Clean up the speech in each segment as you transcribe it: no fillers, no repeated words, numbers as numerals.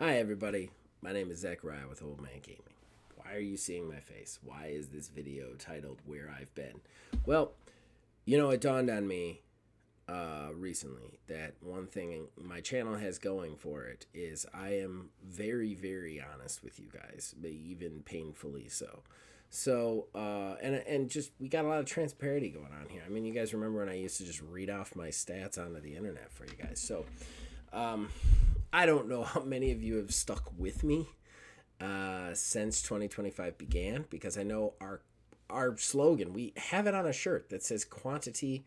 Hi, everybody. My name is Zachariah with Old Man Gaming. Why are you seeing my face? Why is this video titled Where I've Been? Well, it dawned on me recently that one thing my channel has going for it is I am very, very honest with you guys, even painfully so. And just we got a lot of transparency going on here. I mean, you guys remember when I used to just read off my stats onto the internet for you guys. I don't know how many of you have stuck with me since 2025 began, because I know our slogan, we have it on a shirt that says quantity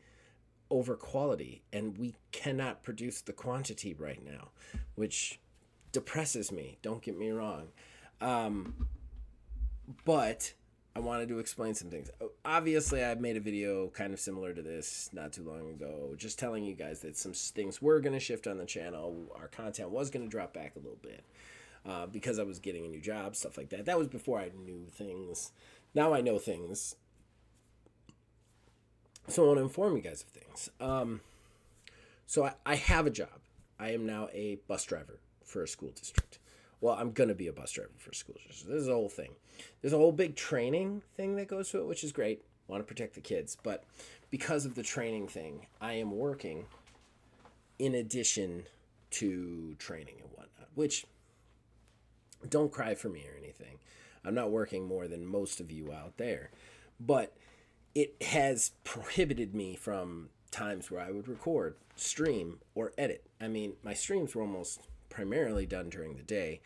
over quality, and we cannot produce the quantity right now, which depresses me. Don't get me wrong. But I wanted to explain some things. Obviously, I made a video kind of similar to this not too long ago, just telling you guys that some things were going to shift on the channel. Our content was going to drop back a little bit because I was getting a new job, stuff like that. That was before I knew things. Now I know things, so I want to inform you guys of things. I have a job. I am now a bus driver for a school district. Well, I'm going to be a bus driver for a school district. This is a whole thing. There's a whole big training thing that goes to it, which is great. Want to protect the kids. But because of the training thing, I am working in addition to training and whatnot, which, don't cry for me or anything. I'm not working more than most of you out there. But it has prohibited me from times where I would record, stream, or edit. I mean, my streams were almost primarily done during the day.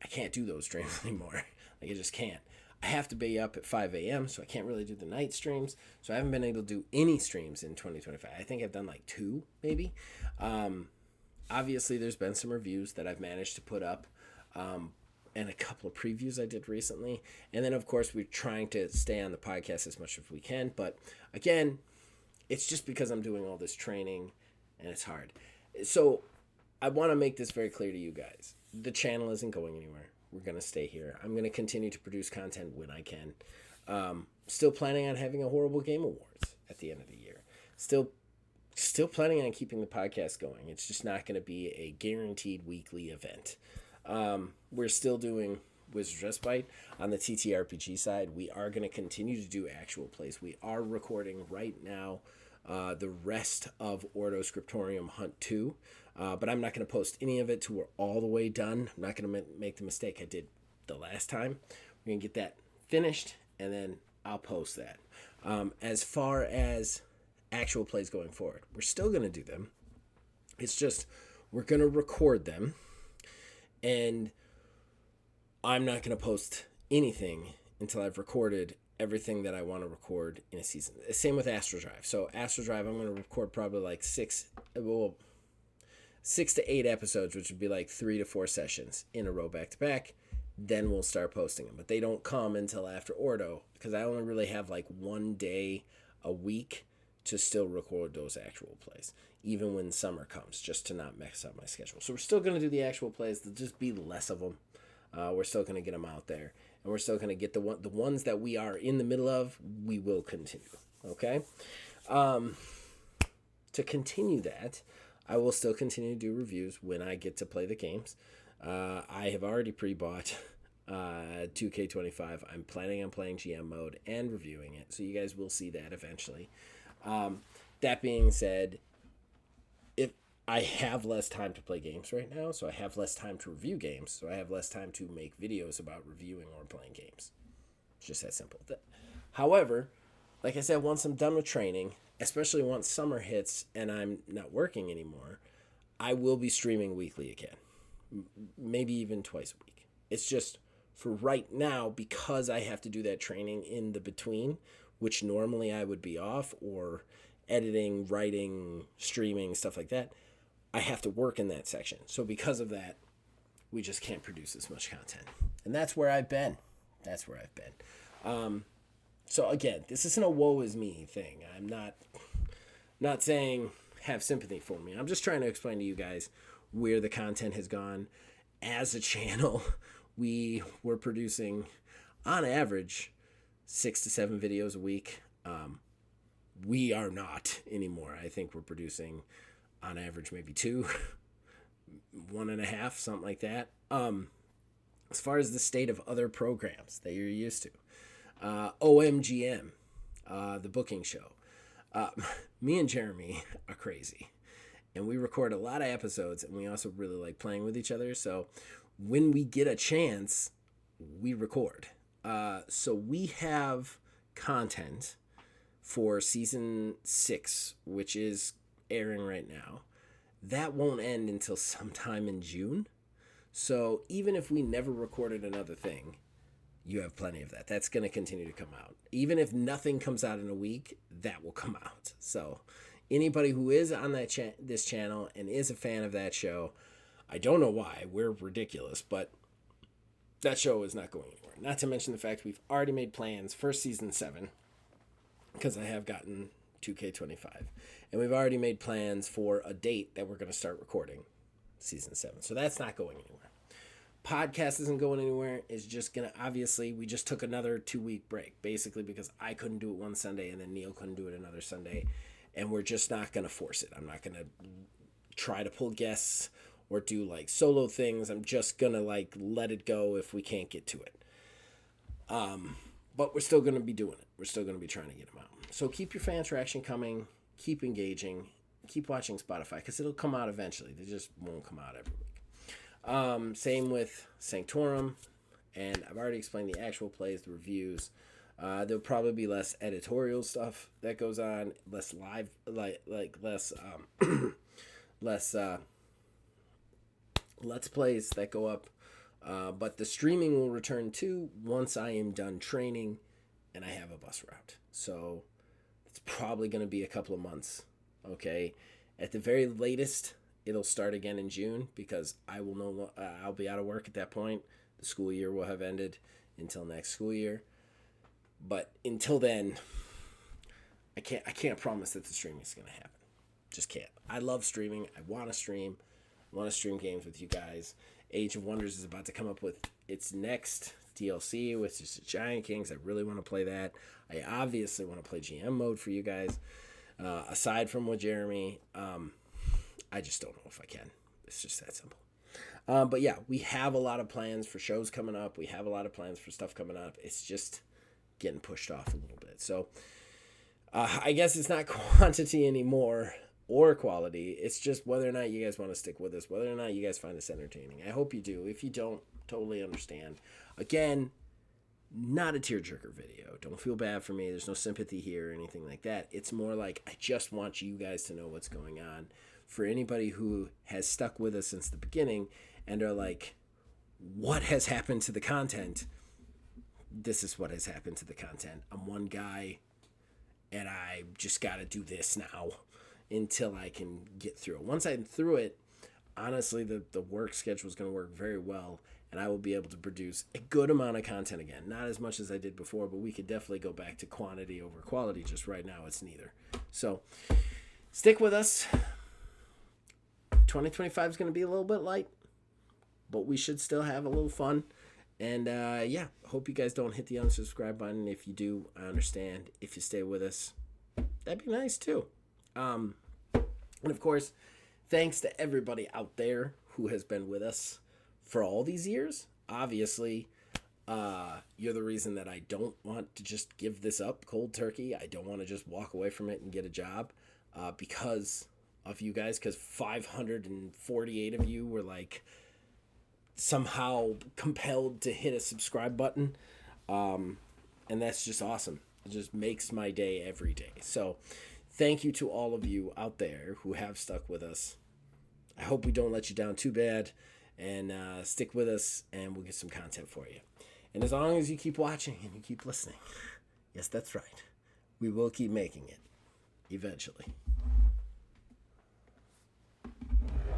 I can't do those streams anymore. Like, I just can't. I have to be up at 5 a.m., so I can't really do the night streams. So I haven't been able to do any streams in 2025. I think I've done like 2, maybe. Obviously, there's been some reviews that I've managed to put up, and a couple of previews I did recently. And then, of course, we're trying to stay on the podcast as much as we can. But again, it's just because I'm doing all this training, and it's hard. So I want to make this very clear to you guys. The channel isn't going anywhere. We're going to stay here. I'm going to continue to produce content when I can. Still planning on having a Horrible Game Awards at the end of the year. Still planning on keeping the podcast going. It's just not going to be a guaranteed weekly event. We're still doing Wizard's Respite on the TTRPG side. We are going to continue to do actual plays. We are recording right now the rest of Ordo Scriptorium Hunt 2. But I'm not going to post any of it till we're all the way done. I'm not going to make the mistake I did the last time. We're going to get that finished, and then I'll post that. As far as actual plays going forward, we're still going to do them. It's just we're going to record them, and I'm not going to post anything until I've recorded everything that I want to record in a season. Same with Astro Drive. So Astro Drive, I'm going to record probably like 6 to 8 episodes, which would be like 3 to 4 sessions in a row back to back. Then we'll start posting them. But they don't come until after Ordo, because I only really have like 1 day a week to still record those actual plays, even when summer comes, just to not mess up my schedule. So we're still going to do the actual plays. There'll just be less of them. We're still going to get them out there, and we're still going to get the ones that we are in the middle of. We will continue. Okay. To continue that, I will still continue to do reviews when I get to play the games. I have already pre-bought 2K25. I'm planning on playing GM mode and reviewing it, so you guys will see that eventually. That being said, if I have less time to play games right now, so I have less time to review games, so I have less time to make videos about reviewing or playing games. It's just that simple. However, like I said, once I'm done with training, especially once summer hits and I'm not working anymore, I will be streaming weekly again. Maybe even twice a week. It's just for right now, because I have to do that training in the between, which normally I would be off, or editing, writing, streaming, stuff like that. I have to work in that section. So because of that, we just can't produce as much content. And that's where I've been. So again, this isn't a woe is me thing. I'm not saying have sympathy for me. I'm just trying to explain to you guys where the content has gone. As a channel, we were producing, on average, 6 to 7 videos a week. We are not anymore. I think we're producing, on average, maybe 2. 1.5, something like that. As far as the state of other programs that you're used to, OMGM, the booking show. Me and Jeremy are crazy, and we record a lot of episodes, and we also really like playing with each other. So when we get a chance, we record. So we have content for season 6, which is airing right now. That won't end until sometime in June. So even if we never recorded another thing, you have plenty of that. That's going to continue to come out. Even if nothing comes out in a week, that will come out. So anybody who is on this channel and is a fan of that show, I don't know why. We're ridiculous, but that show is not going anywhere. Not to mention the fact we've already made plans for season 7, because I have gotten 2K25. And we've already made plans for a date that we're going to start recording season 7. So that's not going anywhere. Podcast isn't going anywhere. It's just going to, obviously, we just took another 2-week break, basically because I couldn't do it one Sunday and then Neil couldn't do it another Sunday. And we're just not going to force it. I'm not going to try to pull guests or do like solo things. I'm just going to like let it go if we can't get to it. But we're still going to be doing it. We're still going to be trying to get them out. So keep your fan interaction coming. Keep engaging. Keep watching Spotify because it'll come out eventually. They just won't come out every week. Same with Sanctorum. And I've already explained the actual plays, the reviews. There'll probably be less editorial stuff that goes on, less live, less let's plays that go up. But the streaming will return too once I am done training and I have a bus route. So it's probably going to be a couple of months. Okay. At the very latest, it'll start again in June because I'll be out of work at that point. The school year will have ended until next school year. But until then, I can't promise that the streaming is going to happen. Just can't. I love streaming. I want to stream. I want to stream games with you guys. Age of Wonders is about to come up with its next DLC, which is Giant Kings. I really want to play that. I obviously want to play GM mode for you guys. Aside from with Jeremy, I just don't know if I can. It's just that simple. But yeah, we have a lot of plans for shows coming up. We have a lot of plans for stuff coming up. It's just getting pushed off a little bit. So I guess it's not quantity anymore or quality. It's just whether or not you guys want to stick with us, whether or not you guys find this entertaining. I hope you do. If you don't, totally understand. Again, not a tearjerker video. Don't feel bad for me. There's no sympathy here or anything like that. It's more like I just want you guys to know what's going on. For anybody who has stuck with us since the beginning and are like, what has happened to the content? This is what has happened to the content. I'm one guy and I just got to do this now until I can get through it. Once I'm through it, honestly, the work schedule is going to work very well, and I will be able to produce a good amount of content again. Not as much as I did before, but we could definitely go back to quantity over quality. Just right now, it's neither. So stick with us. 2025 is going to be a little bit light, but we should still have a little fun. And yeah, hope you guys don't hit the unsubscribe button. If you do, I understand. If you stay with us, that'd be nice too. And of course, thanks to everybody out there who has been with us for all these years. Obviously, you're the reason that I don't want to just give this up cold turkey. I don't want to just walk away from it and get a job because of you guys, because 548 of you were like somehow compelled to hit a subscribe button. And that's just awesome. It just makes my day every day. So thank you to all of you out there who have stuck with us. I hope we don't let you down too bad, and stick with us and we'll get some content for you. And as long as you keep watching and you keep listening, yes, that's right, we will keep making it eventually.